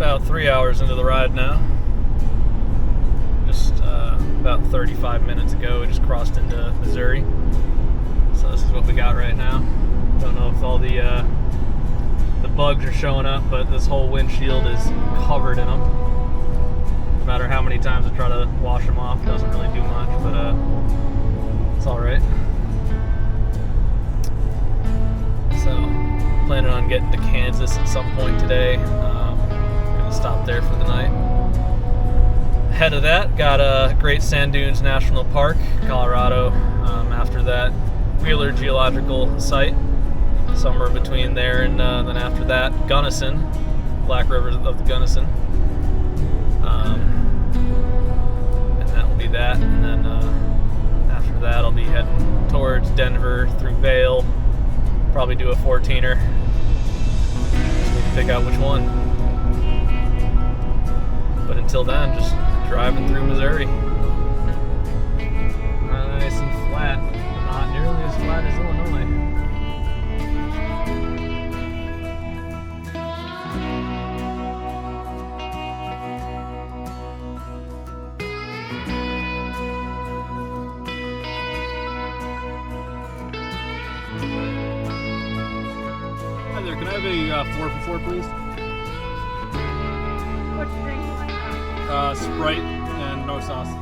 about 3 hours into the ride now. Just about 35 minutes ago, we just crossed into Missouri. So this is what we got right now. Don't know if all the bugs are showing up, but this whole windshield is covered in them. No matter how many times I try to wash them off, it doesn't really do much, but it's all right. So, planning on getting to Kansas at some point today. Gonna stop there for the night. Ahead of that, got Great Sand Dunes National Park, Colorado. After that, Wheeler Geological Site, somewhere between there and then after that, Gunnison, Black River of the Gunnison. And that will be that. And then after that, I'll be heading towards Denver through Vail. Probably do a 14er. Just need to pick out which one. But until then, just driving through Missouri. Nice and flat. Not nearly as flat as Illinois. Hi there, can I have a 4 for 4, please? What drink do you want to have? Sprite and no sauce.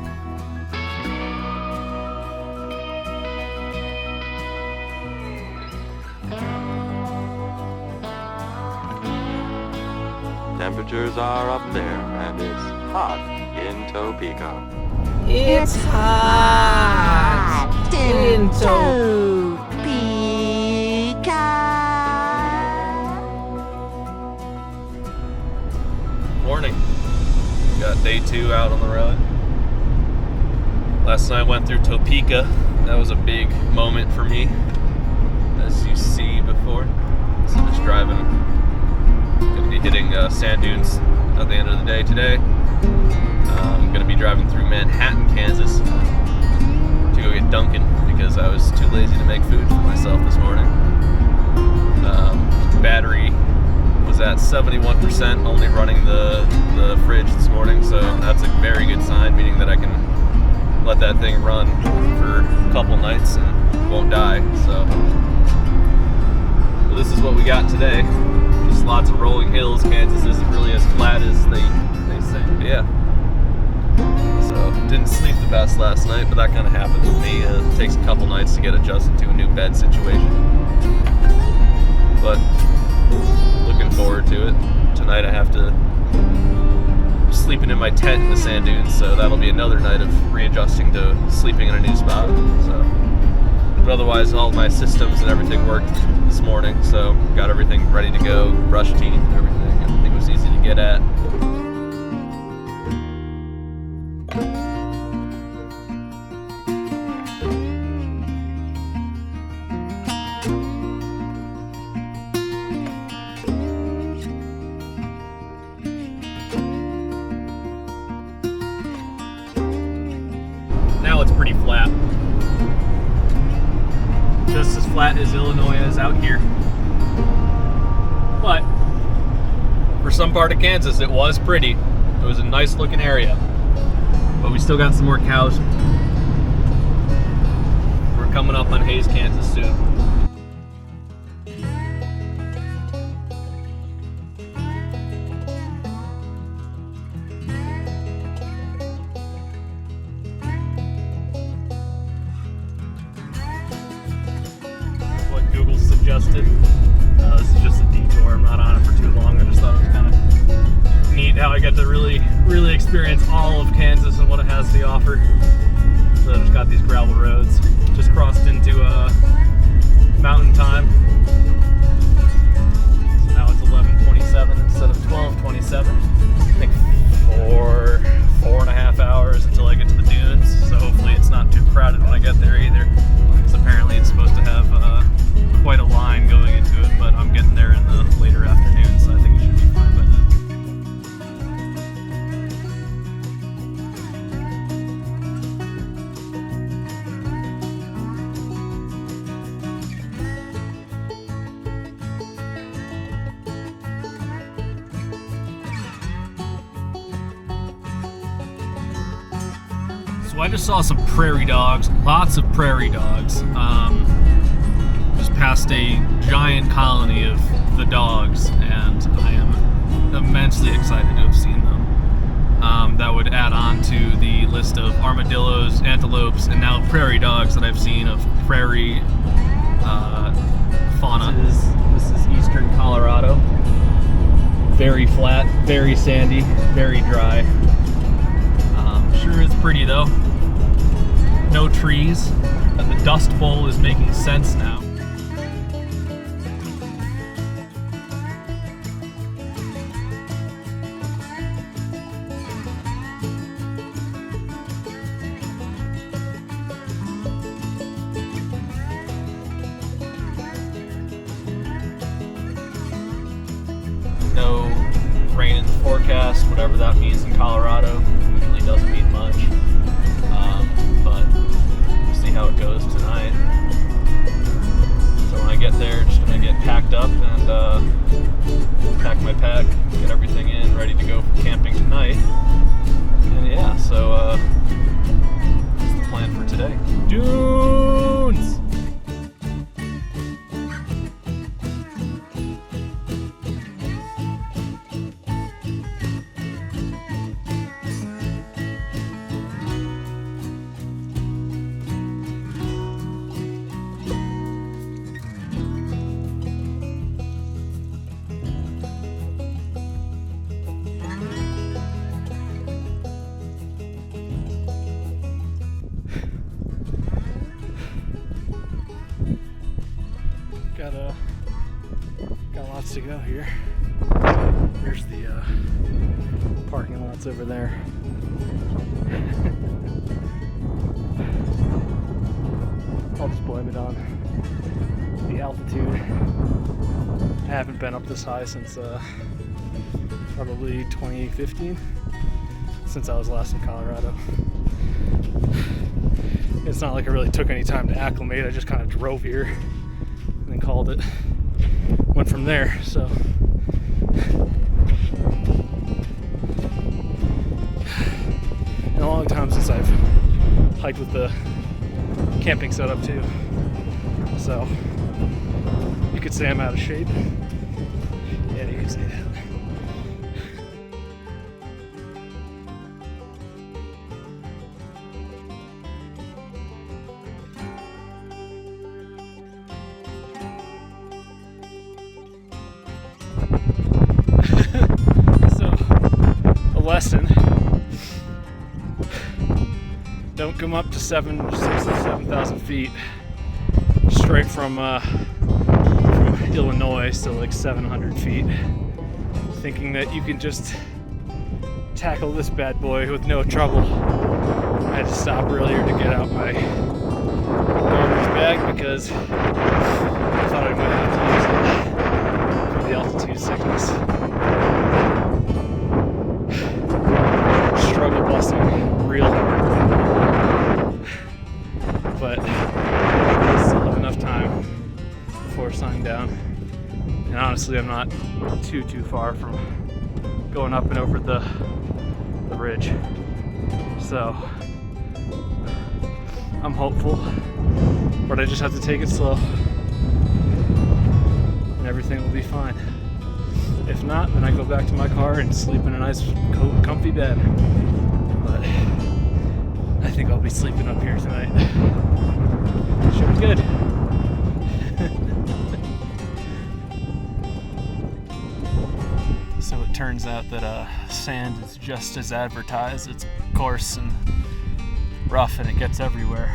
Temperatures are up there, and it's hot in Topeka. It's hot in Morning. Got day 2 out on the road. Last night I went through Topeka. That was a big moment for me, as you see before. So just driving. Gonna be hitting sand dunes at the end of the day today. I'm gonna be driving through Manhattan, Kansas to go get Dunkin' because I was too lazy to make food for myself this morning. Battery was at 71%, only running the fridge this morning, so that's a very good sign, meaning that I can let that thing run for a couple nights and won't die. So this is what we got today. Just lots of rolling hills. Kansas isn't really as flat as they say. But yeah. So didn't sleep the best last night, but that kind of happens with me. It takes a couple nights to get adjusted to a new bed situation. But looking forward to it. Tonight I have to sleeping in my tent in the sand dunes, so that'll be another night of readjusting to sleeping in a new spot. So, but otherwise, all my systems and everything worked this morning, so got everything ready to go. Brush teeth and everything. Everything was easy to get at. Now it's pretty flat. Just as flat as Illinois is out here. But for some part of Kansas, it was pretty. It was a nice looking area. But we still got some more cows. We're coming up on Hays, Kansas soon. What Google suggested. This is just a detour. I'm not on it for too long. I just thought it was kind of neat how I get to really experience all of Kansas and what it has to offer. So I just got these gravel roads. Just crossed into Mountain Time. So now it's 11:27 instead of 12:27. I think 4.5 hours until I get to the dunes. So hopefully it's not too crowded when I get there either. Because apparently it's supposed to have quite a line going into it, but I'm getting there in the later afternoon, so I think it should be fine by then. I just saw some prairie dogs, lots of prairie dogs. Just passed a giant colony of the dogs, and I am immensely excited to have seen them. That would add on to the list of armadillos, antelopes, and now prairie dogs that I've seen of prairie fauna. This is eastern Colorado. Very flat, very sandy, very dry. Sure is pretty though. No trees. The Dust Bowl is making sense now. No rain in the forecast, whatever that means in Colorado. Usually doesn't mean much. But we'll see how it goes tonight. So when I get there, just gonna get packed up and pack my pack, get everything in, ready to go for camping tonight. And yeah, so that's the plan for today. Dunes! Got lots to go here. Here's the parking lots over there. I'll just blame it on the altitude. I haven't been up this high since probably 2015, since I was last in Colorado. It's not like I really took any time to acclimate. I just kind of drove here and then called it. Went from there, so. In a long time since I've hiked with the camping setup too. So, you could say I'm out of shape. Yeah, you could say that. Lesson. Don't come up to 7,000 feet straight from Illinois to like 700 feet, thinking that you can just tackle this bad boy with no trouble. I had to stop earlier to get out my garbage bag because I thought I might have to use it for the altitude sickness. Struggle busting real hard, but I still have enough time before sundown. And honestly, I'm not too far from going up and over the ridge, so I'm hopeful. But I just have to take it slow, and everything will be fine. If not, then I go back to my car and sleep in a nice, comfy bed. But I think I'll be sleeping up here tonight. Should be good. So it turns out that sand is just as advertised. It's coarse and rough, and it gets everywhere.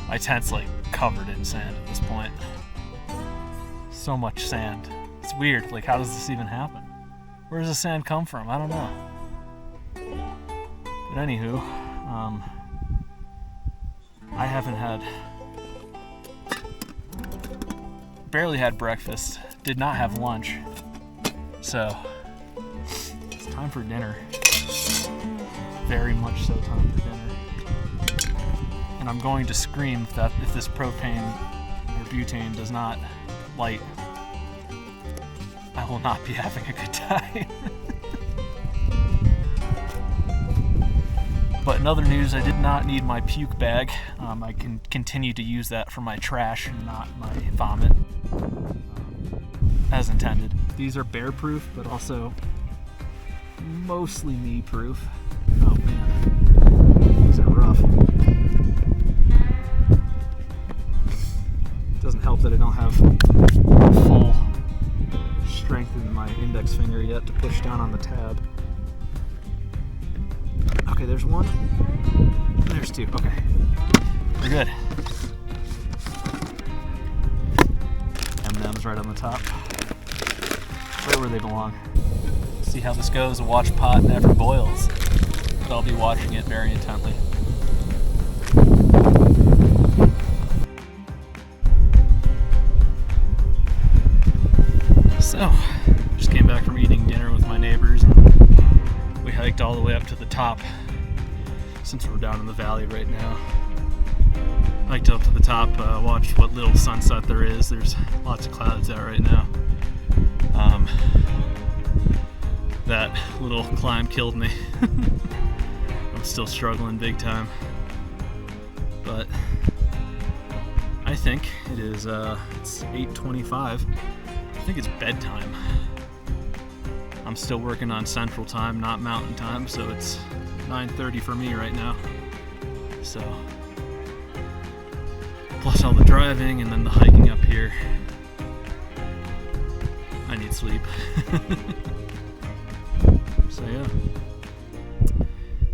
My tent's like covered in sand at this point. So much sand. It's weird. Like, how does this even happen? Where does the sand come from? I don't know. But anywho, I haven't barely had breakfast, did not have lunch. So, it's time for dinner. Very much so time for dinner. And I'm going to scream if this propane or butane does not light. I will not be having a good time. But in other news, I did not need my puke bag. I can continue to use that for my trash and not my vomit, as intended. These are bear-proof, but also mostly me-proof. Oh man, these are rough. Doesn't help that I don't have full strength in my index finger yet to push down on the tab. Okay, there's one. There's two. Okay. We're good. M&M's right on the top. Right where they belong. See how this goes. A watch pot never boils. But I'll be watching it very intently. So, just came back from eating dinner with my neighbors. We hiked all the way up to the top, since we're down in the valley right now. Hiked up to the top, watched what little sunset there is. There's lots of clouds out right now. That little climb killed me. I'm still struggling big time. But I think it is, it's 8:25. I think it's bedtime. I'm still working on Central Time, not Mountain Time, so it's 9:30 for me right now. So, plus all the driving and then the hiking up here. I need sleep. So yeah.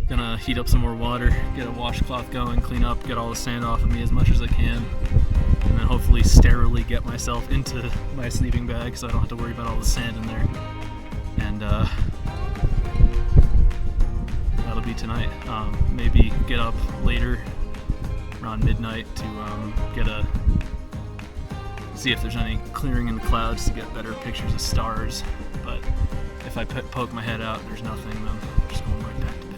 Gonna heat up some more water, get a washcloth going, clean up, get all the sand off of me as much as I can. And then hopefully sterilely get myself into my sleeping bag so I don't have to worry about all the sand in there. And that'll be tonight. Maybe get up later around midnight to see if there's any clearing in the clouds to get better pictures of stars. But if I poke my head out and there's nothing, then I'm just going right back to bed.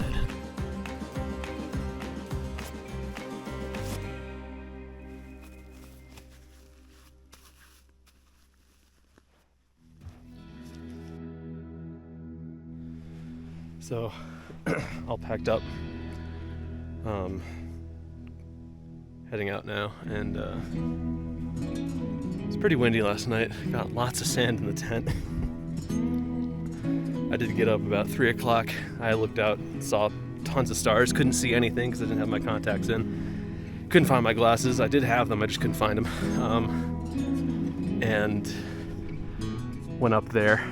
So, all packed up, heading out now, and it's pretty windy last night. Got lots of sand in the tent. I did get up about 3 o'clock. I looked out, saw tons of stars, couldn't see anything because I didn't have my contacts in. Couldn't find my glasses. I did have them, I just couldn't find them. And went up there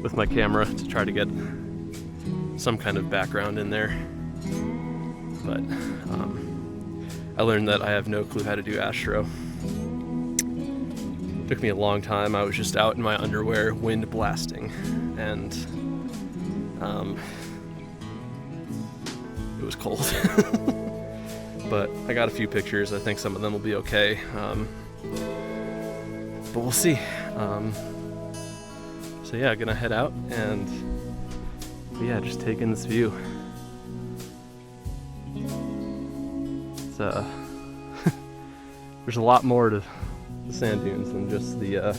with my camera to try to get some kind of background in there, but I learned that I have no clue how to do astro. Took me a long time. I was just out in my underwear, wind blasting, and it was cold. But I got a few pictures. I think some of them will be okay, but we'll see. So yeah, gonna head out and yeah, just take in this view. It's there's a lot more to the sand dunes than just the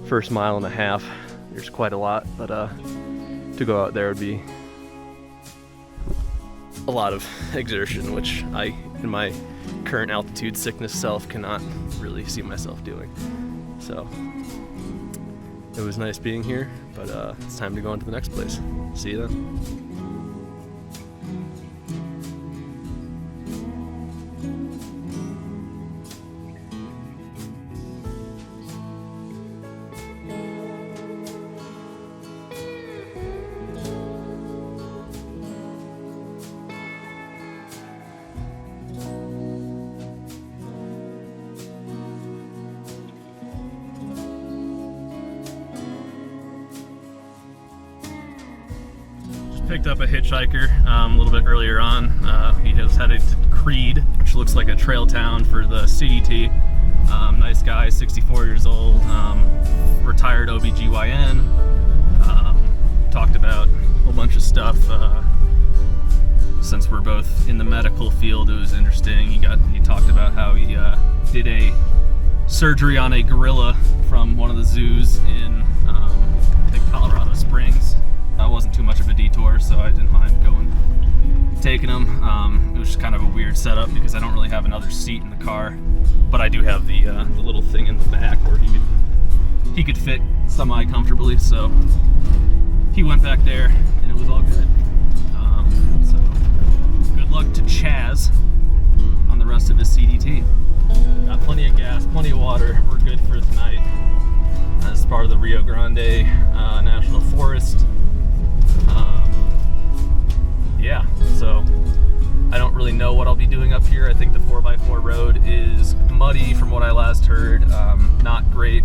first mile and a half. There's quite a lot, but to go out there would be a lot of exertion, which I, in my current altitude sickness self, cannot really see myself doing. So it was nice being here, but it's time to go on to the next place. See you then. Picked up a hitchhiker a little bit earlier on. He was headed to Creed, which looks like a trail town for the CDT. Nice guy, 64 years old, retired OBGYN. Talked about a whole bunch of stuff. Since we're both in the medical field, it was interesting. He talked about how he did a surgery on a gorilla from one of the zoos in I think Colorado Springs. It wasn't too much of a detour, so I didn't mind going taking them. It was just kind of a weird setup because I don't really have another seat in the car, but I do have the little thing in the back where he could fit semi-comfortably. So he went back there, and it was all good. So good luck to Chaz on the rest of his CDT. Got plenty of gas, plenty of water. We're good for tonight. As part of the Rio Grande National Forest. Yeah, so I don't really know what I'll be doing up here. I think the 4x4 road is muddy from what I last heard. Not great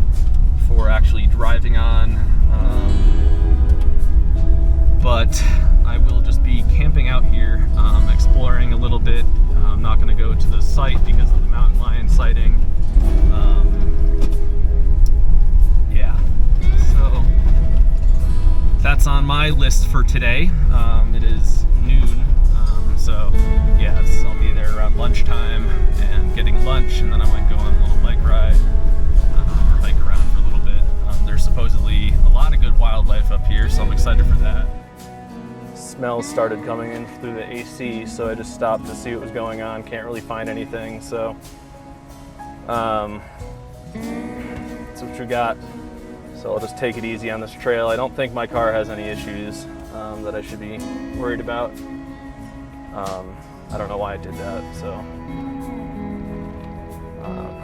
for actually driving on. But I will just be camping out here, exploring a little bit. I'm not going to go to the site because of the mountain lion sighting. Yeah, so that's on my list for today. It is noon, so yeah, I'll be there around lunchtime and getting lunch, and then I might go on a little bike ride or hike around for a little bit. There's supposedly a lot of good wildlife up here, so I'm excited for that. Smells started coming in through the AC, so I just stopped to see what was going on. Can't really find anything, so that's what we got. So I'll just take it easy on this trail. I don't think my car has any issues that I should be worried about. I don't know why I did that. So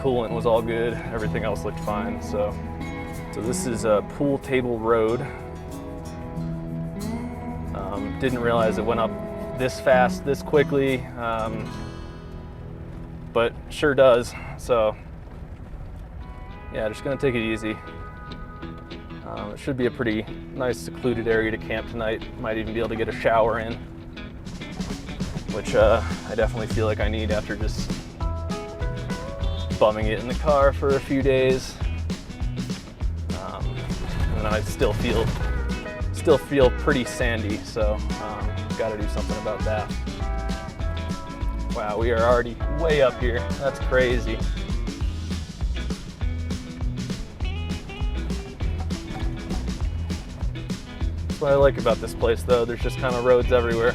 coolant was all good. Everything else looked fine. So this is Pool Table Road. Didn't realize it went up this fast, this quickly, but sure does. So yeah, just gonna take it easy. It should be a pretty nice secluded area to camp tonight. Might even be able to get a shower in, which I definitely feel like I need after just bumming it in the car for a few days. And I still feel pretty sandy, so got to do something about that. Wow, we are already way up here. That's crazy. That's what I like about this place, though. There's just kind of roads everywhere.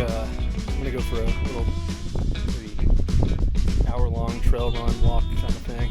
I'm gonna go for a little maybe hour-long trail run, walk kind of thing.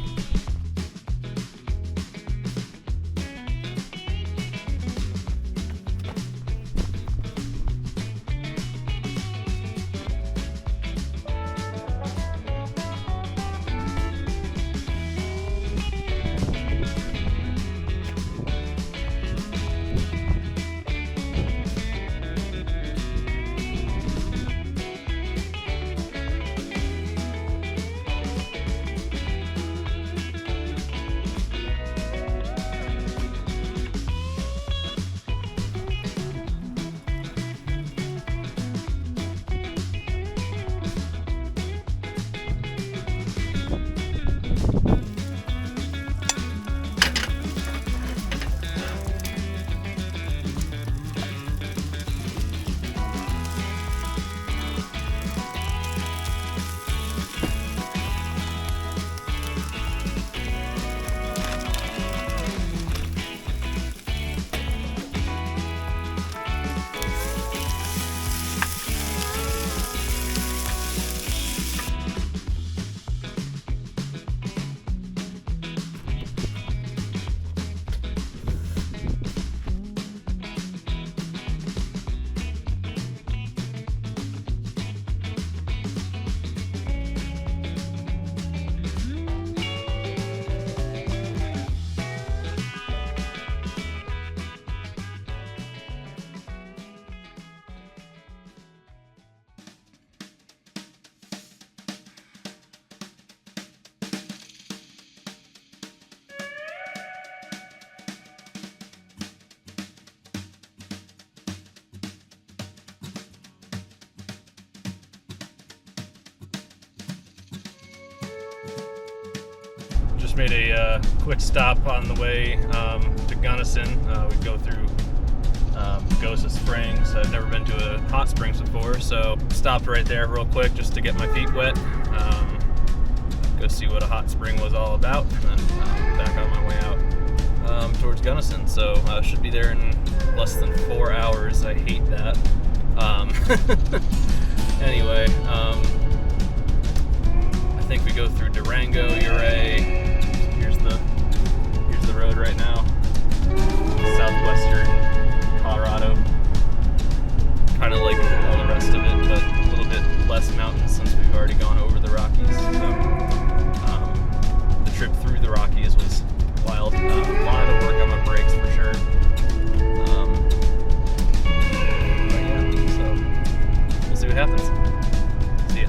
just made a quick stop on the way to Gunnison. We go through Gosa Springs. I've never been to a hot springs before, so stopped right there real quick just to get my feet wet. Go see what a hot spring was all about, and then back on my way out towards Gunnison. So should be there in less than 4 hours. I hate that. Anyway, I think we go through Durango, Ouray. Here's the road right now. Southwestern Colorado. Kind of like all the rest of it, but a little bit less mountains since we've already gone over the Rockies. So the trip through the Rockies was wild. A lot of work on my brakes for sure. But yeah, so we'll see what happens. See ya.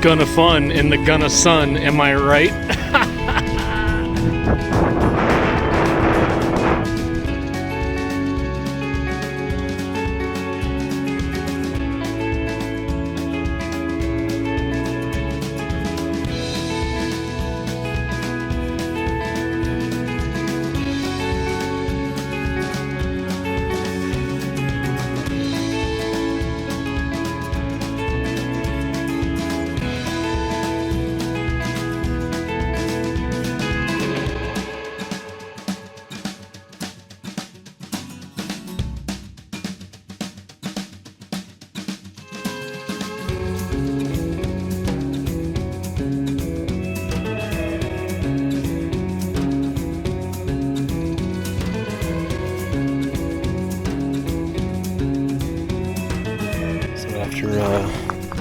Gun of fun in the gun of sun, am I right?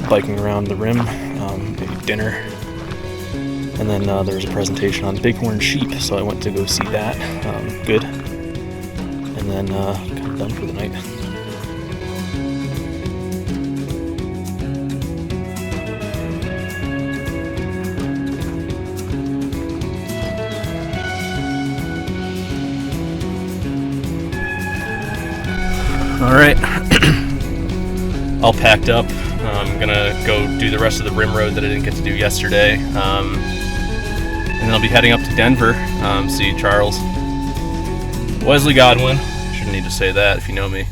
Biking around the rim, ate dinner, and then there was a presentation on bighorn sheep, so I went to go see that. Good. And then kind of done for the night. All right, all packed up. I'm gonna go do the rest of the rim road that I didn't get to do yesterday, and then I'll be heading up to Denver, see Charles Wesley Godwin. Shouldn't need to say that if you know me.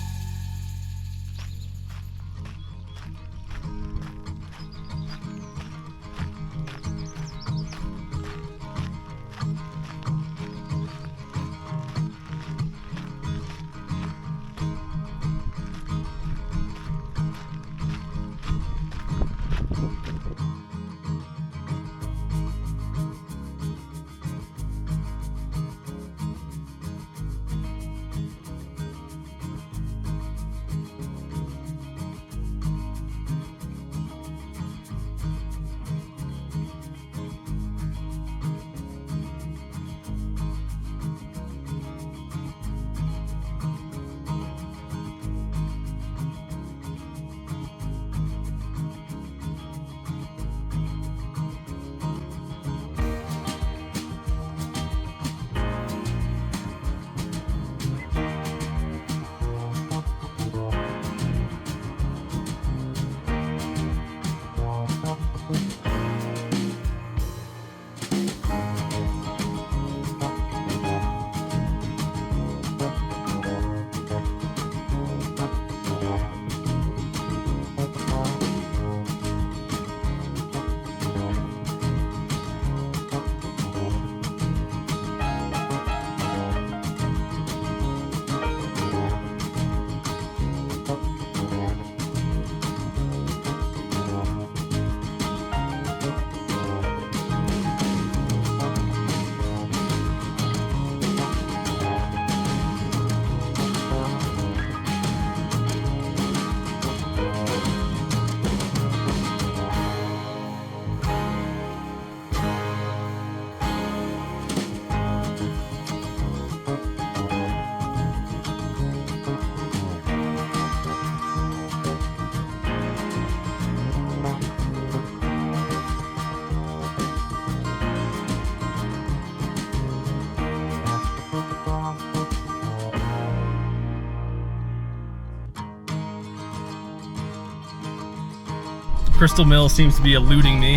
Crystal Mill seems to be eluding me.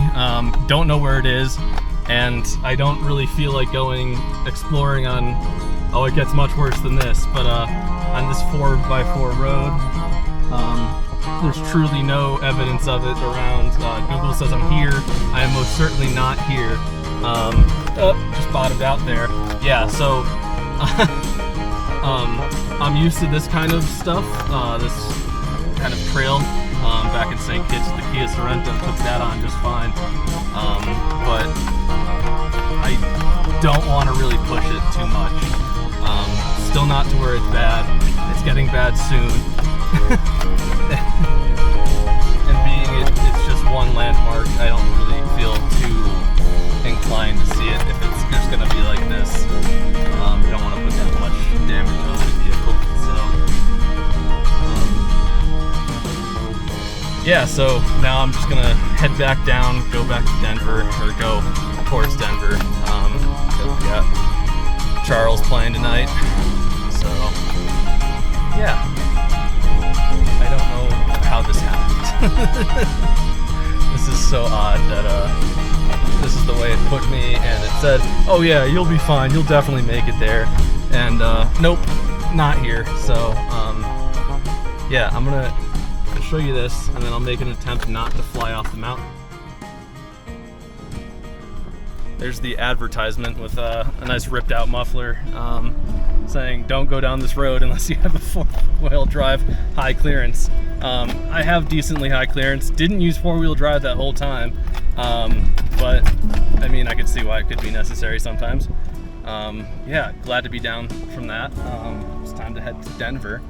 Don't know where it is, and I don't really feel like going exploring on, oh, it gets much worse than this, but on this 4x4 road, there's truly no evidence of it around. Google says I'm here. I am most certainly not here. Just bottomed out there. Yeah, so I'm used to this kind of stuff, this kind of trail. Back in St. Kitts, the Kia Sorrento took that on just fine. But I don't want to really push it too much. Still not to where it's bad. It's getting bad soon. And being it's just one landmark, I don't really feel too inclined to see it if it's just going to be like this. Don't want to put that much damage on the vehicle. So yeah, so now I'm just gonna head back down, go back to Denver, or go towards Denver. We got Charles playing tonight, so yeah. I don't know how this happened. This is so odd that this is the way it put me, and it said, oh yeah, you'll be fine, you'll definitely make it there, and nope, not here. So yeah, I'm gonna show you this, and then I'll make an attempt not to fly off the mountain. There's the advertisement with a nice ripped out muffler saying don't go down this road unless you have a 4-wheel drive high clearance. I have decently high clearance, didn't use 4-wheel drive that whole time, but I mean I could see why it could be necessary sometimes. Yeah, glad to be down from that. It's time to head to Denver.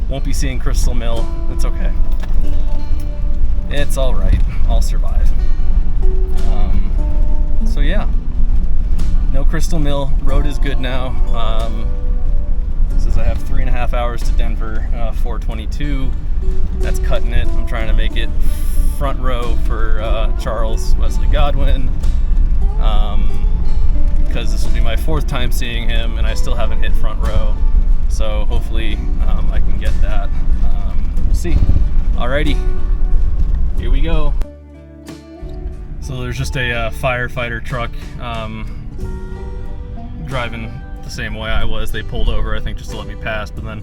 Won't be seeing Crystal Mill. It's okay. It's all right. I'll survive. So yeah, no Crystal Mill. Road is good now. Says I have 3.5 hours to Denver. 4:22. That's cutting it. I'm trying to make it front row for Charles Wesley Godwin, because this will be my 4th time seeing him, and I still haven't hit front row. So hopefully I can get that. We'll see. Alrighty, here we go. So there's just a firefighter truck driving the same way I was. They pulled over, I think, just to let me pass, but then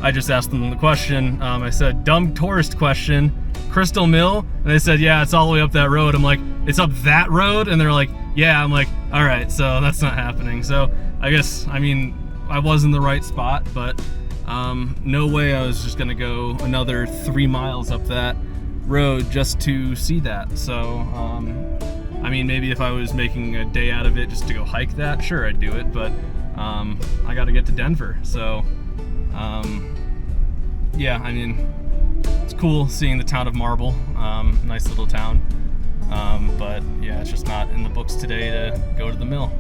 I just asked them the question. I said, dumb tourist question, Crystal Mill? And they said, yeah, it's all the way up that road. I'm like, it's up that road? And they're like, yeah. I'm like, all right, so that's not happening. So I guess, I mean, I was in the right spot, but no way I was just gonna go another 3 miles up that road just to see that. So I mean, maybe if I was making a day out of it just to go hike that, sure, I'd do it, but I gotta get to Denver. So yeah, I mean, it's cool seeing the town of Marble. Nice little town, but yeah, it's just not in the books today to go to the mill.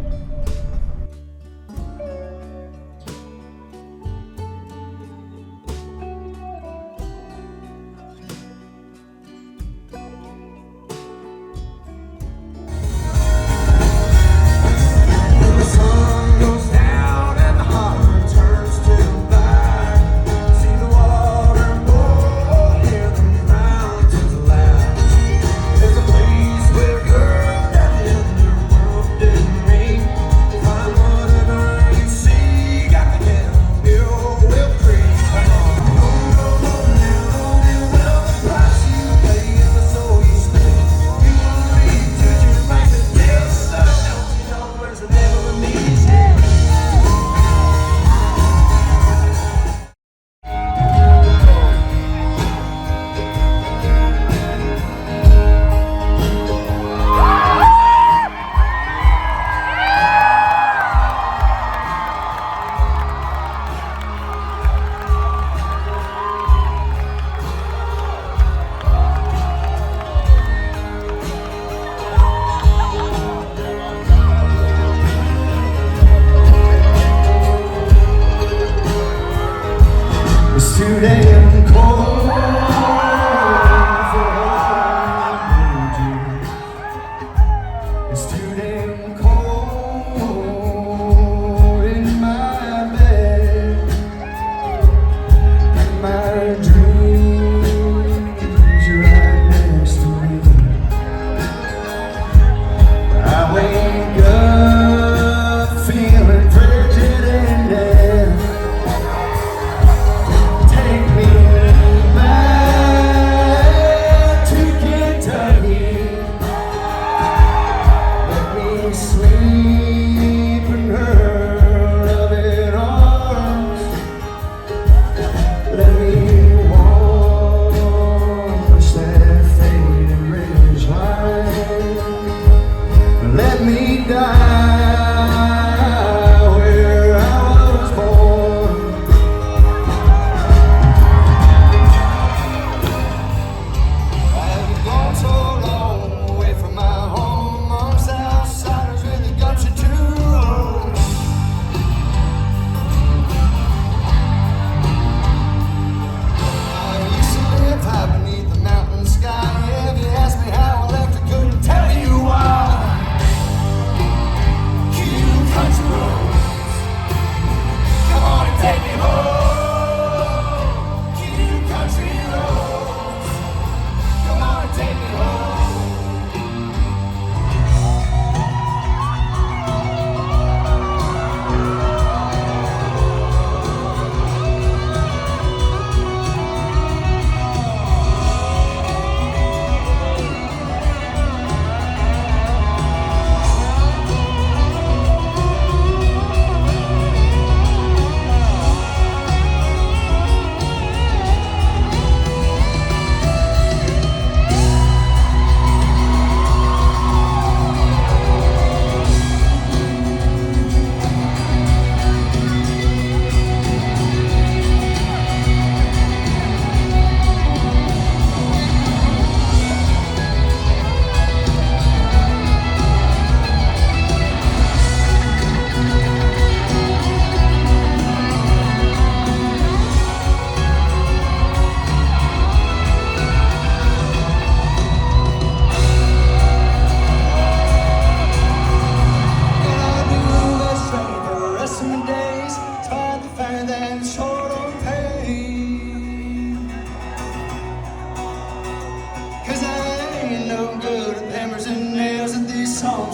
There's a place where girls that live in your world didn't rain.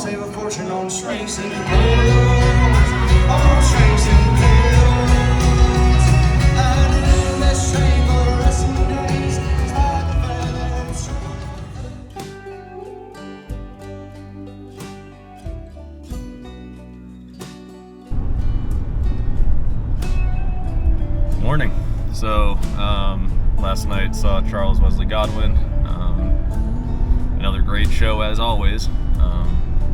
save a fortune on strings and pillows, on strings and pillows. And in this same for the rest of the days, like a feather Morning. So, last night saw Charles Wesley Godwin. Another great show as always.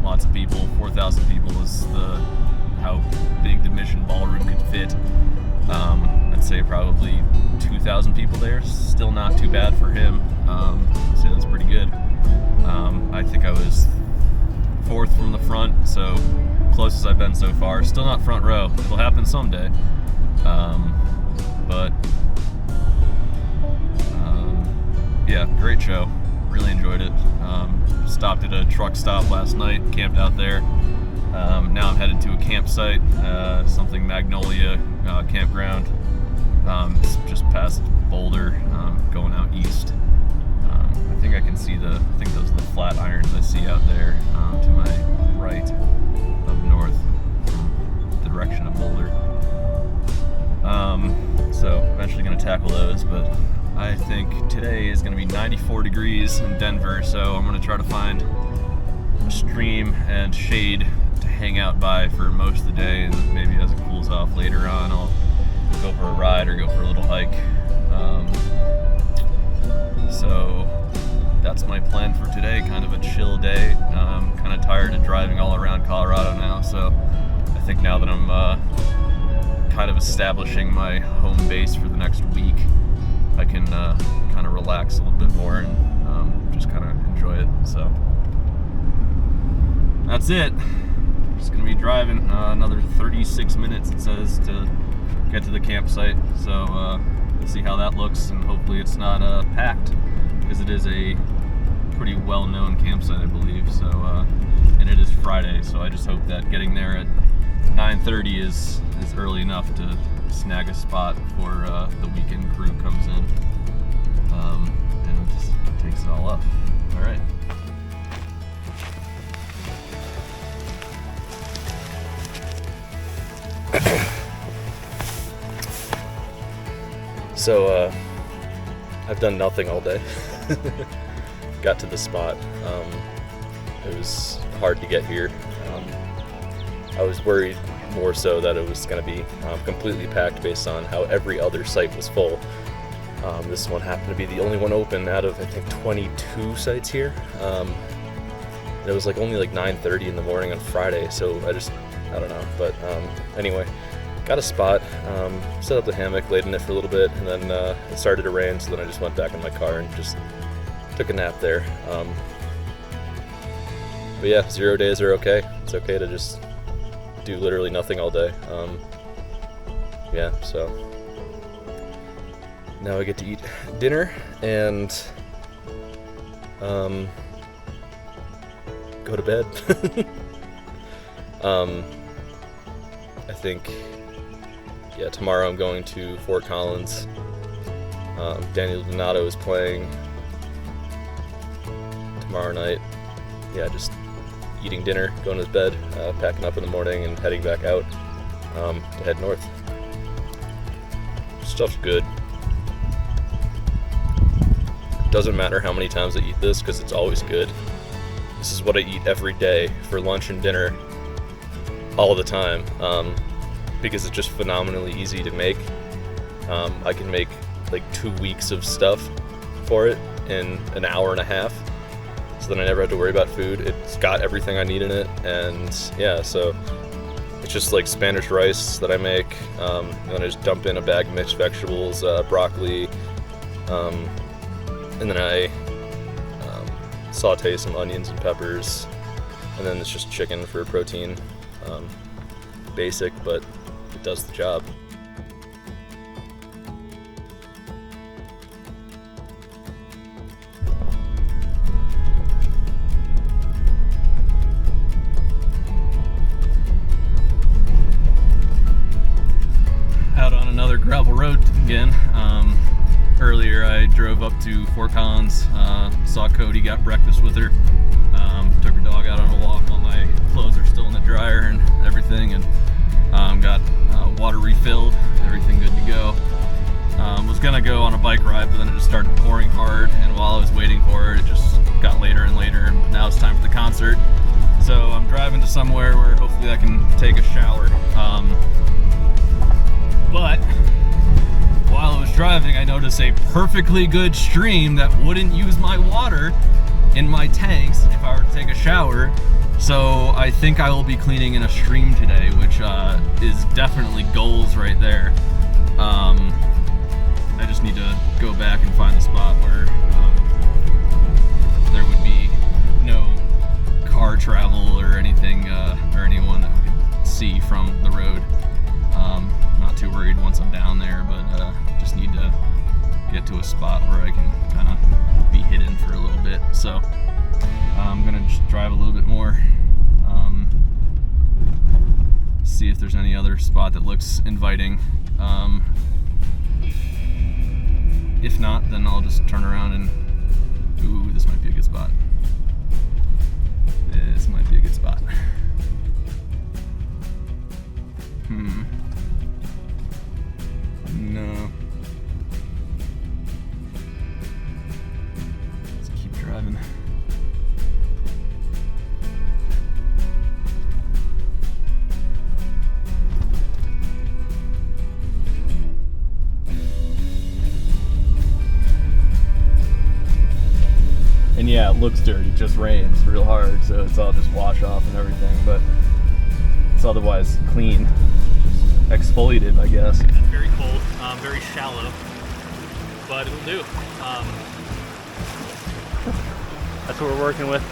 Lots of people, 4,000 people is how big the Mission Ballroom could fit. I'd say probably 2,000 people there. Still not too bad for him. I'd say that's pretty good. I think I was fourth from the front, so closest I've been so far. Still not front row. It'll happen someday. But yeah, great show. Really enjoyed it. Stopped at a truck stop last night, camped out there. Now I'm headed to a campsite, something Magnolia campground. It's just past Boulder, going out east. I think I can see I think those are the flat irons I see out there to my right, up north, the direction of Boulder. So eventually going to tackle those, but I think today is going to be 94 degrees in Denver, so I'm going to try to find a stream and shade to hang out by for most of the day, and maybe as it cools off later on, I'll go for a ride or go for a little hike. So that's my plan for today, kind of a chill day. I'm kind of tired of driving all around Colorado now, so I think now that I'm kind of establishing my home base for the next week, I can kind of relax a little bit more and just kind of enjoy it. So that's it. Just gonna be driving another 36 minutes, it says, to get to the campsite. So we'll see how that looks, and hopefully it's not packed, because it is a pretty well-known campsite, I believe. So and it is Friday, so I just hope that getting there at 9:30 is early enough to snag a spot before the weekend crew comes in and just takes it all up. All right. So I've done nothing all day. Got to the spot. It was hard to get here. I was worried more so that it was going to be completely packed based on how every other site was full. This one happened to be the only one open out of, I think, 22 sites here. It was only 9:30 in the morning on Friday, so I don't know. But anyway, got a spot, set up the hammock, laid in it for a little bit, and then it started to rain, so then I just went back in my car and just took a nap there. But yeah, 0 days are okay. It's okay to just do literally nothing all day. Yeah, so now I get to eat dinner and go to bed. I think, yeah, tomorrow I'm going to Fort Collins. Daniel Donato is playing tomorrow night. Yeah, just eating dinner, going to bed, packing up in the morning, and heading back out to head north. Stuff's good. Doesn't matter how many times I eat this, because it's always good. This is what I eat every day for lunch and dinner, all the time, because it's just phenomenally easy to make. I can make 2 weeks of stuff for it in an hour and a half. So then I never have to worry about food. It's got everything I need in it, and yeah, so it's just Spanish rice that I make, and then I just dump in a bag of mixed vegetables, broccoli, and then I saute some onions and peppers, and then it's just chicken for protein. Basic, but it does the job. Out on another gravel road again. Earlier I drove drove up to Fort Collins, saw Cody, got breakfast with her, took her dog out on a walk while my clothes are still in the dryer and everything, and got water refilled, everything good to go. Was gonna go on a bike ride, but then it just started pouring hard, and while I was waiting for it, it just got later and later, and now it's time for the concert. So I'm driving to somewhere where hopefully I can take a shower. But while I was driving, I noticed a perfectly good stream that wouldn't use my water in my tanks if I were to take a shower. So I think I will be cleaning in a stream today, which is definitely goals right there. I just need to go back and find the spot where there would be no car travel or anything, or anyone that we could see from the road. Not too worried once I'm down there, but just need to get to a spot where I can kind of be hidden for a little bit. So I'm gonna just drive a little bit more, see if there's any other spot that looks inviting. If not, then I'll just turn around and, ooh, this might be a good spot. This might be a good spot. No. Let's keep driving. And yeah, it looks dirty, it just rains real hard, so it's all just wash off and everything, but it's otherwise clean, just exfoliated, I guess. It's very cold, very shallow, but it'll do. That's what we're working with.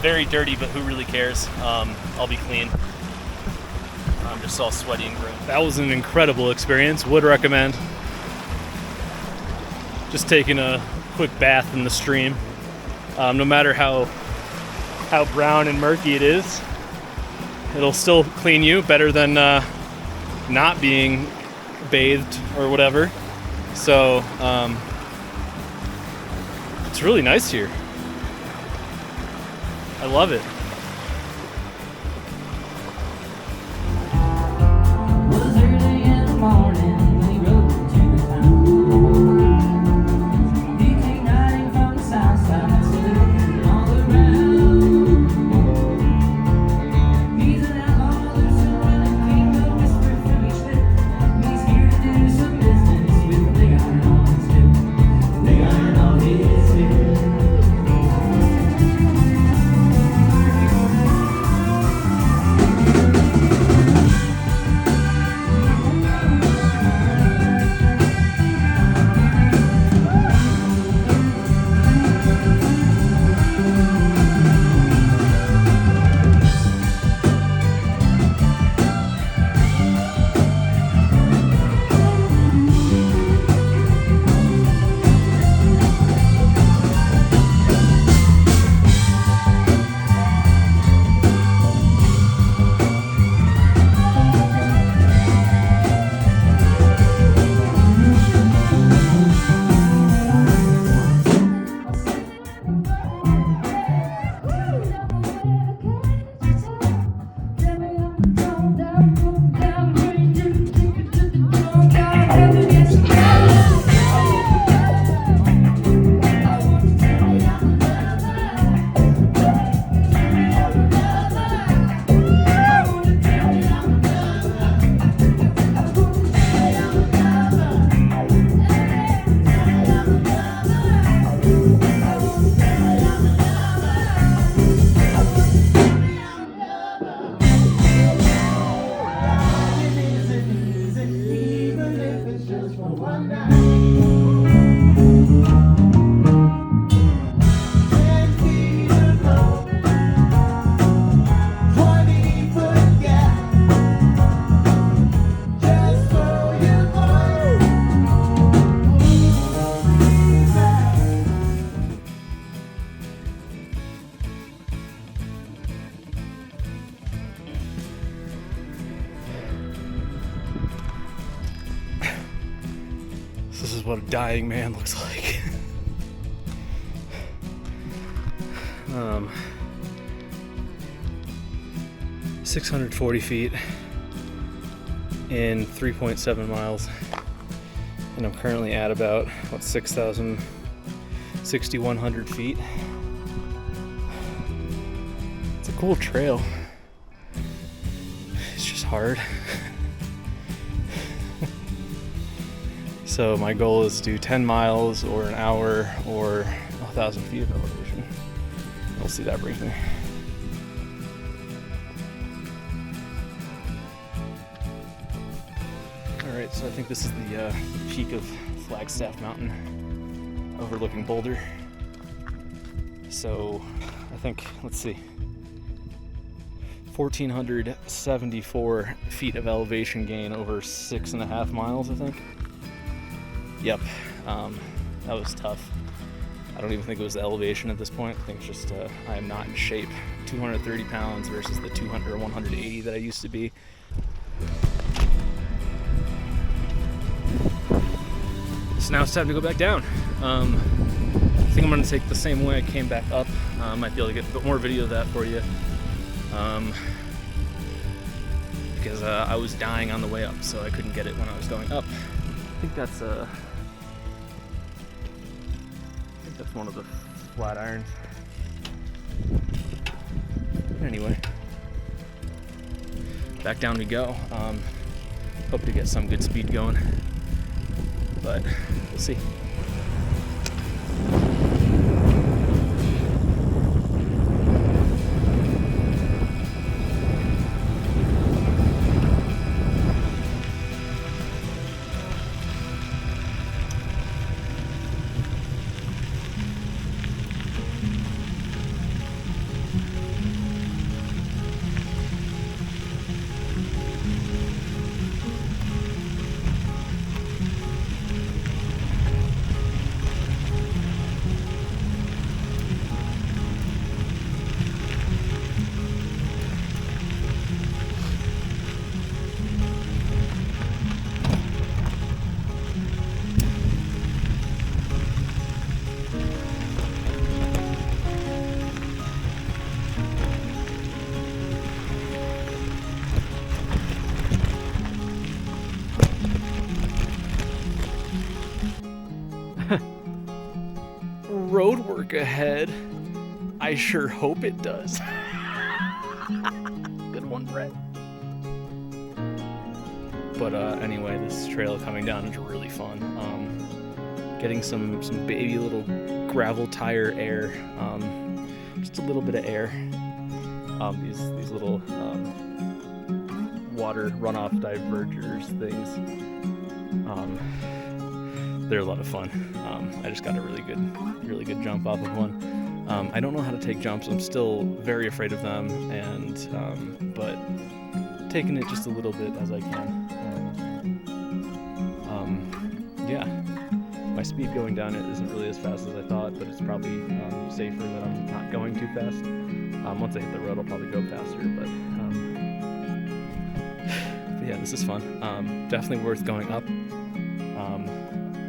Very dirty, but who really cares? I'll be clean. I'm just all sweaty and gross. That was an incredible experience. Would recommend. Just taking a quick bath in the stream. No matter how brown and murky it is, it'll still clean you better than not being bathed or whatever. So it's really nice here. I love it. Was early in the morning when he rode to the town. He came riding from the south side, so they're looking all around. He's an outlaw, there's a running king, the whisper from each lip. He's here to do some business with the big iron on his hip. Big iron on his hip. This is what a dying man looks like. 640 feet in 3.7 miles. And I'm currently at about, 6,100 feet. It's a cool trail. It's just hard. So my goal is to do 10 miles or an hour or 1,000 feet of elevation. We'll see that brings me. Alright, so I think this is the peak of Flagstaff Mountain, overlooking Boulder. So I think, let's see, 1,474 feet of elevation gain over 6.5 miles, I think. Yep, that was tough. I don't even think it was the elevation at this point. I think it's just I am not in shape. 230 pounds versus the 200 or 180 that I used to be. So now it's time to go back down. I think I'm gonna take the same way I came back up. Might be able to get a bit more video of that for you. Because I was dying on the way up, so I couldn't get it when I was going up. I think that's one of the flat irons. Anyway, back down we go. Hope to get some good speed going, but we'll see. Road work ahead. I sure hope it does. Good one, Brett. But anyway, this trail coming down is really fun. Getting some baby little gravel tire air, just a little bit of air. These little water runoff divergers things. They're a lot of fun. I just got a really good jump off of one. I don't know how to take jumps. I'm still very afraid of them, and but taking it just a little bit as I can. Yeah, my speed going down it isn't really as fast as I thought, but it's probably safer that I'm not going too fast. Once I hit the road, I'll probably go faster, but yeah, this is fun. Definitely worth going up.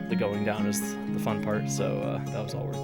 The going down is the fun part, so that was all worth it.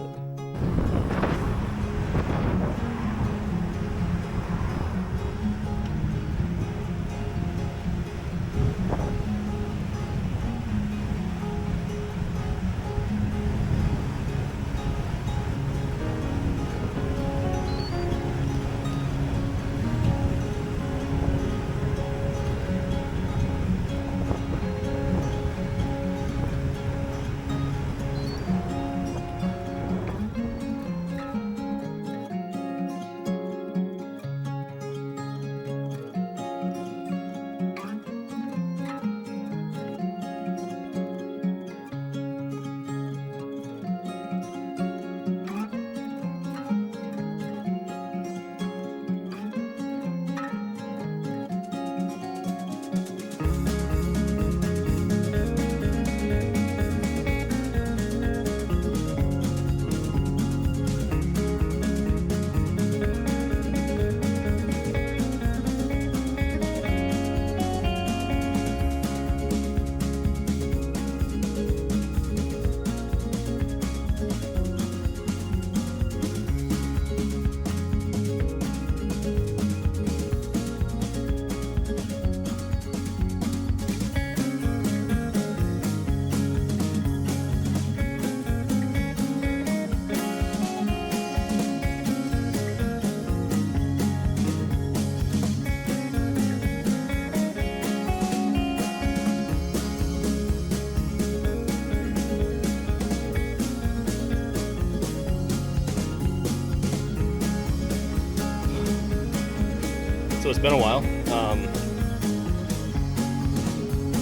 So it's been a while.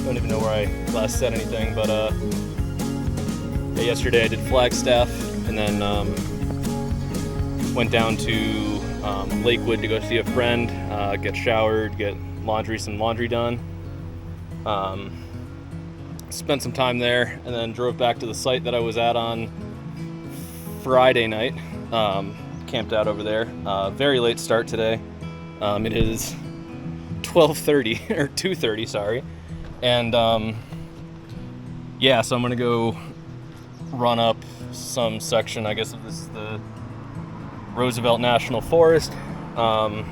Don't even know where I last said anything, but yeah, yesterday I did Flagstaff, and then went down to Lakewood to go see a friend, get showered, get some laundry done. Spent some time there, and then drove back to the site that I was at on Friday night. Camped out over there. Very late start today. It is 12:30 or 2:30, sorry. And yeah, so I'm gonna go run up some section. I guess this is the Roosevelt National Forest. I'm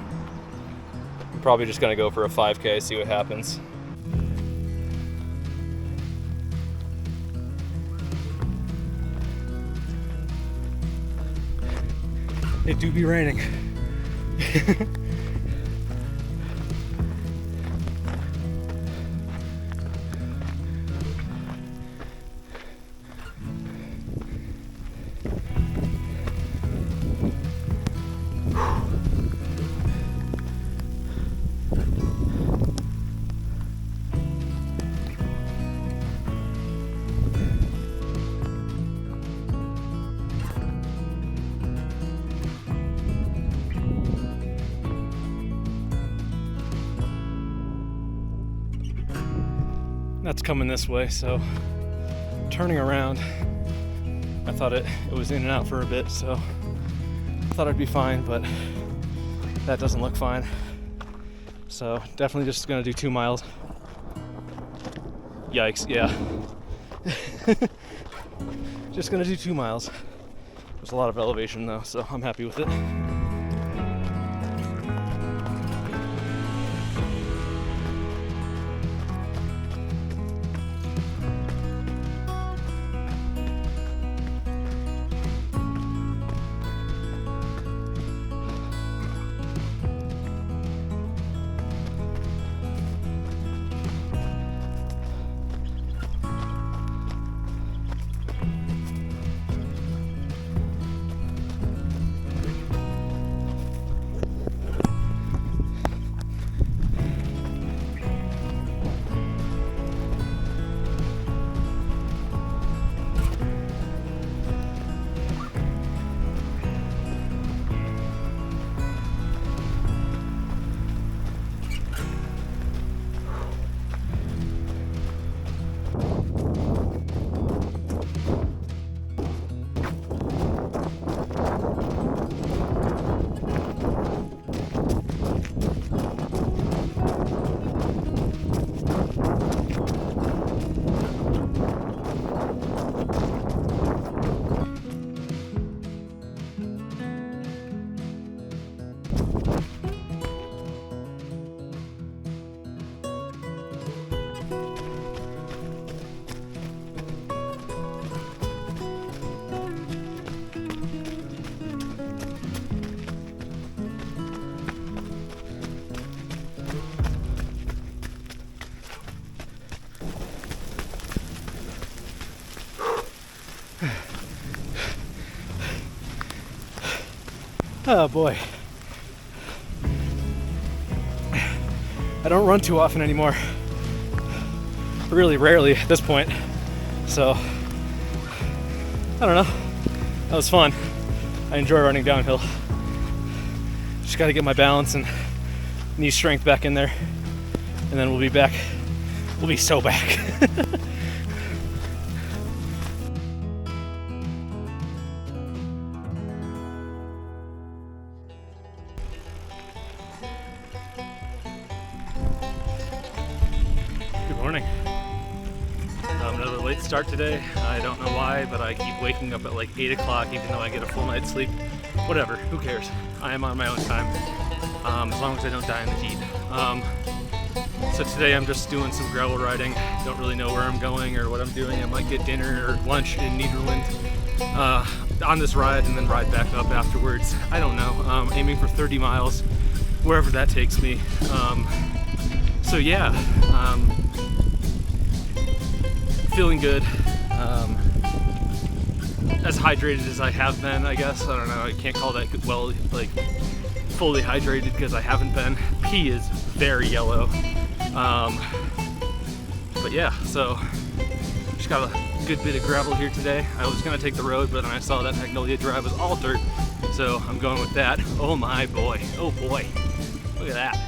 probably just gonna go for a 5K, see what happens. It do be raining. That's coming this way, so turning around. I thought it was in and out for a bit, so I thought I'd be fine, but that doesn't look fine. So definitely just gonna do 2 miles. Yikes, yeah. Just gonna do 2 miles. There's a lot of elevation though, so I'm happy with it. Oh boy. I don't run too often anymore. Really rarely at this point. So, I don't know. That was fun. I enjoy running downhill. Just gotta get my balance and knee strength back in there. And then we'll be back. We'll be so back. Good morning. Another late start today. I don't know why, but I keep waking up at like 8 o'clock even though I get a full night's sleep. Whatever, who cares? I am on my own time, as long as I don't die in the heat. So today I'm just doing some gravel riding. Don't really know where I'm going or what I'm doing. I might get dinner or lunch in Nederland on this ride and then ride back up afterwards. I don't know. Aiming for 30 miles, wherever that takes me. So yeah, feeling good. As hydrated as I have been, I guess. I don't know. I can't call that well, like fully hydrated because I haven't been. Pee is very yellow. But yeah, so just got a good bit of gravel here today. I was gonna take the road, but then I saw that Magnolia Drive was all dirt, so I'm going with that. Oh my boy, oh boy, look at that.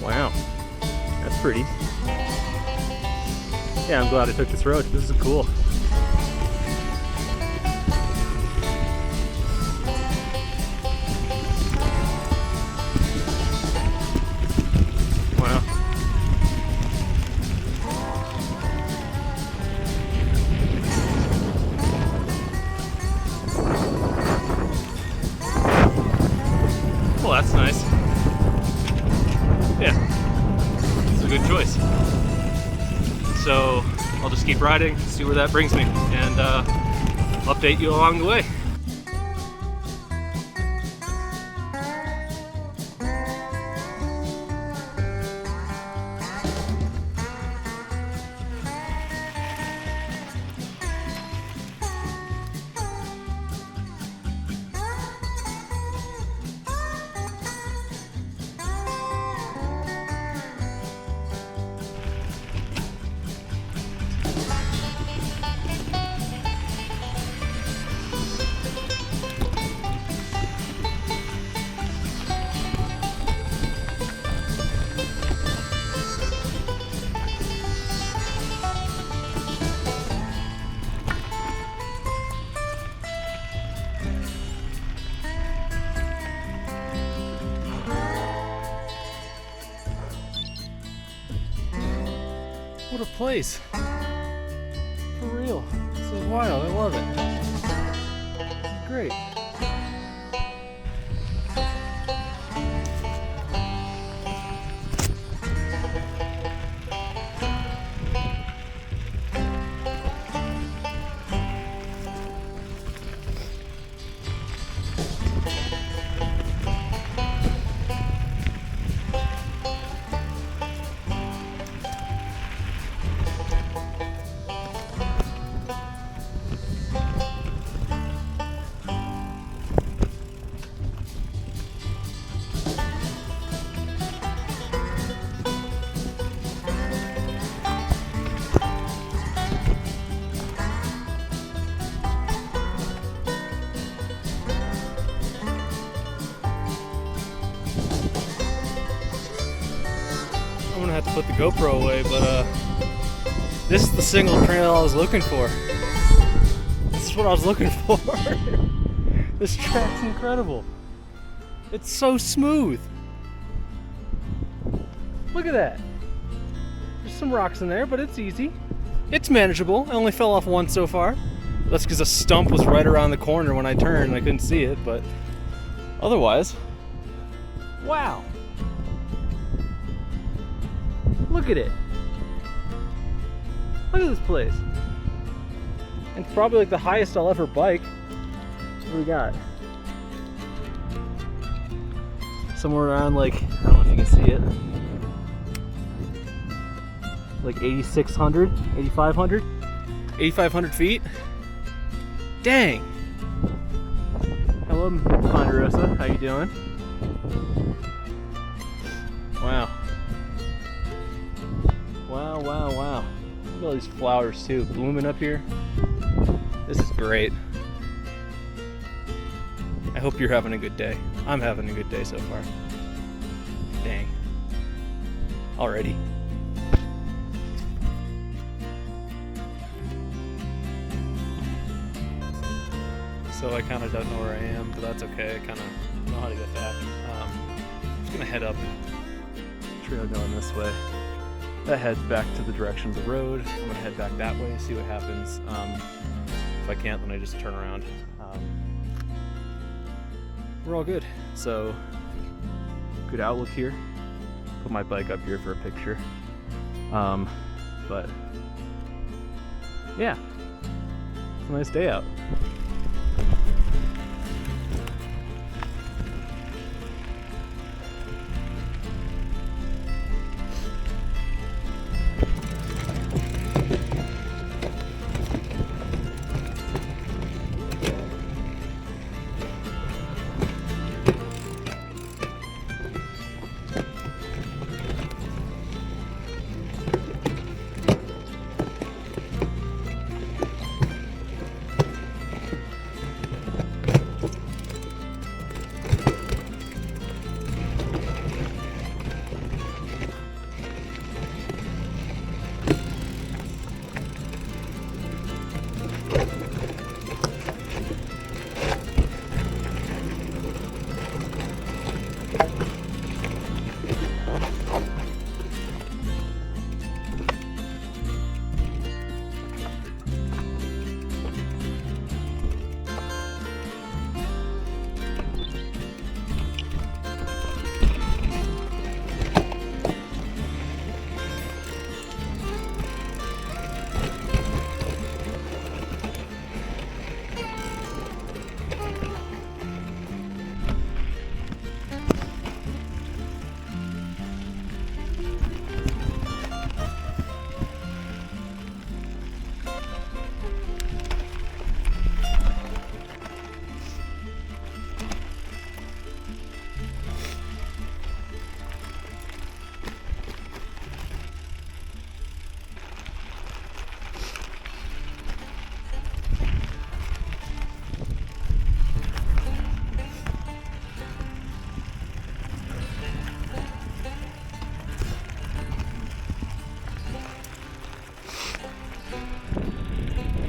Wow, that's pretty. Yeah, I'm glad I took this road. This is cool. Wow. Well, that's nice. Yeah, it's a good choice. So I'll just keep riding, see where that brings me, and update you along the way. What a place. For real. This is wild. I love it. This is great. I'm gonna have to put the GoPro away, but this is the single trail I was looking for. This is what I was looking for. This track's incredible. It's so smooth. Look at that. There's some rocks in there, but it's easy. It's manageable. I only fell off once so far. That's because a stump was right around the corner when I turned and I couldn't see it, but otherwise, wow. Look at it. Look at this place. And it's probably like the highest I'll ever bike. What do we got? Somewhere around like, I don't know if you can see it, like 8,600, 8,500? 8,500 feet? Dang. Hello, Ponderosa. How you doing? Wow. Wow, wow, wow. Look at all these flowers too, blooming up here. This is great. I hope you're having a good day. I'm having a good day so far. Dang. Already. So I kind of don't know where I am, but that's okay. I kind of know how to get back. I'm just gonna head up. Trail going this way. That heads back to the direction of the road. I'm gonna head back that way, see what happens. If I can't, then I just turn around. We're all good. So, good outlook here. Put my bike up here for a picture. But yeah, it's a nice day out.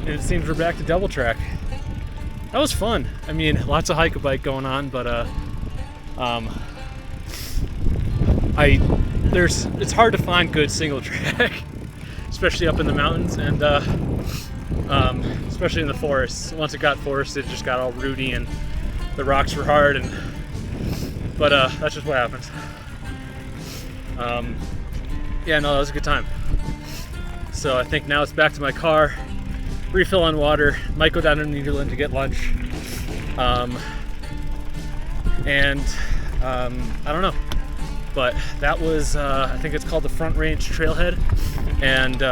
and it seems we're back to double track. That was fun. I mean, lots of hike-a-bike going on, but it's hard to find good single track, especially up in the mountains and especially in the forests. Once it got forested, it just got all rooty and the rocks were hard, but that's just what happens. Yeah, no, that was a good time. So I think now it's back to my car, refill on water, might go down to Nederland to get lunch, and I don't know. But that was, I think it's called the Front Range Trailhead, and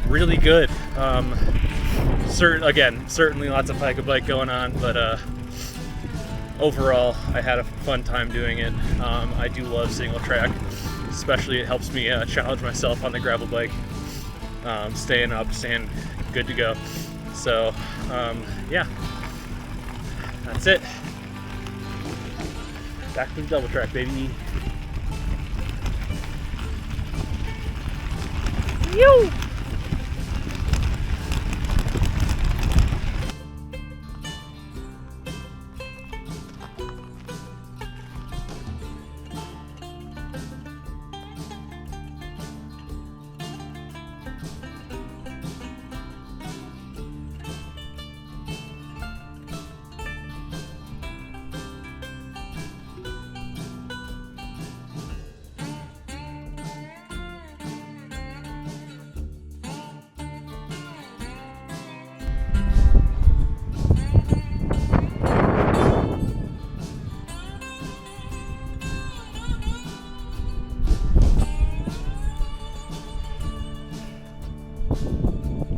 really good. Certainly lots of hike-a-bike going on, but overall, I had a fun time doing it. I do love single track, especially it helps me challenge myself on the gravel bike, staying up, staying good to go. So, yeah, that's it. Back to the double track, baby. Yo!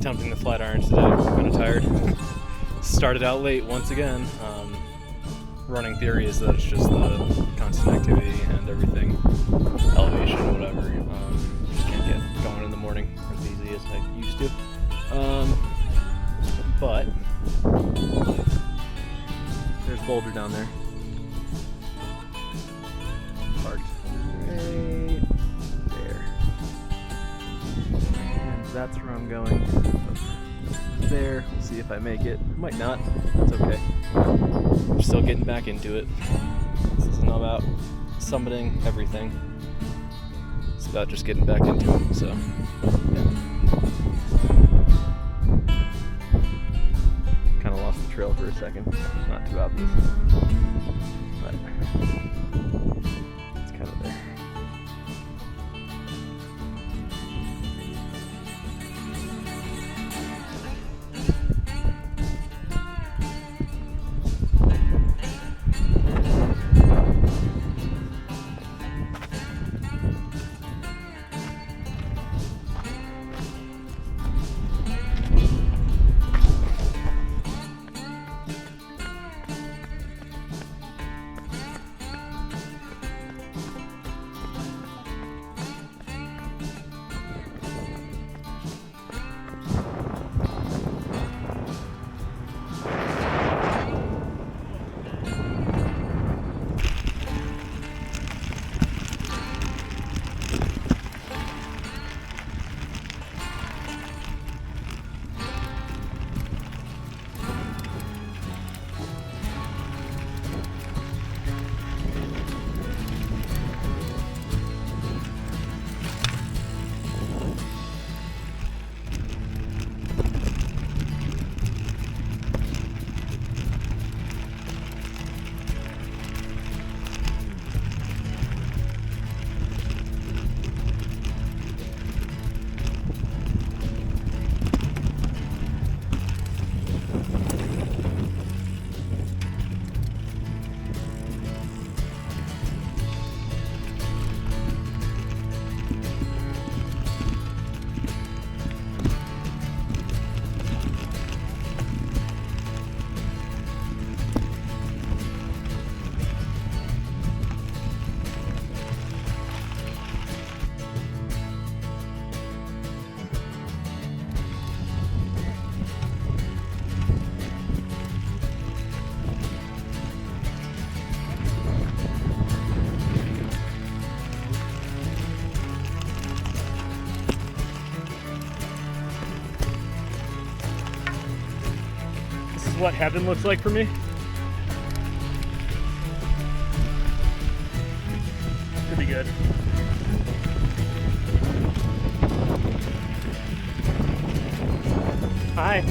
Attempting the flat irons today. I'm kind of tired. Started out late once again. Running theory is that it's just the constant activity and everything, elevation, whatever. Just can't get going in the morning as easy as I used to. But there's Boulder down there. Parked right there. And that's where I'm going. There, we'll see if I make it. Might not, that's okay. I'm still getting back into it. This isn't about summiting everything. It's about just getting back into it, so yeah. Kinda lost the trail for a second. It's not too obvious. But it's kinda there. what heaven looks like for me. Could be good. Hi.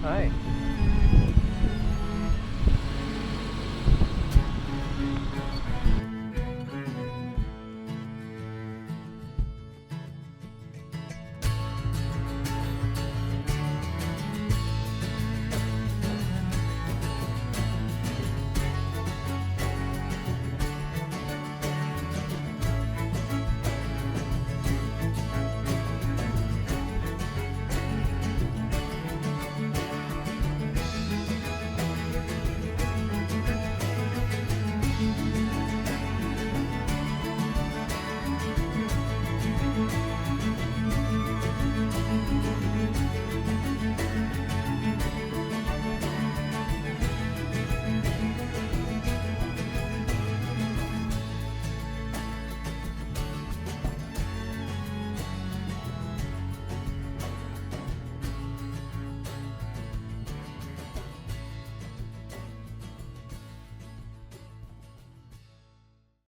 Hi.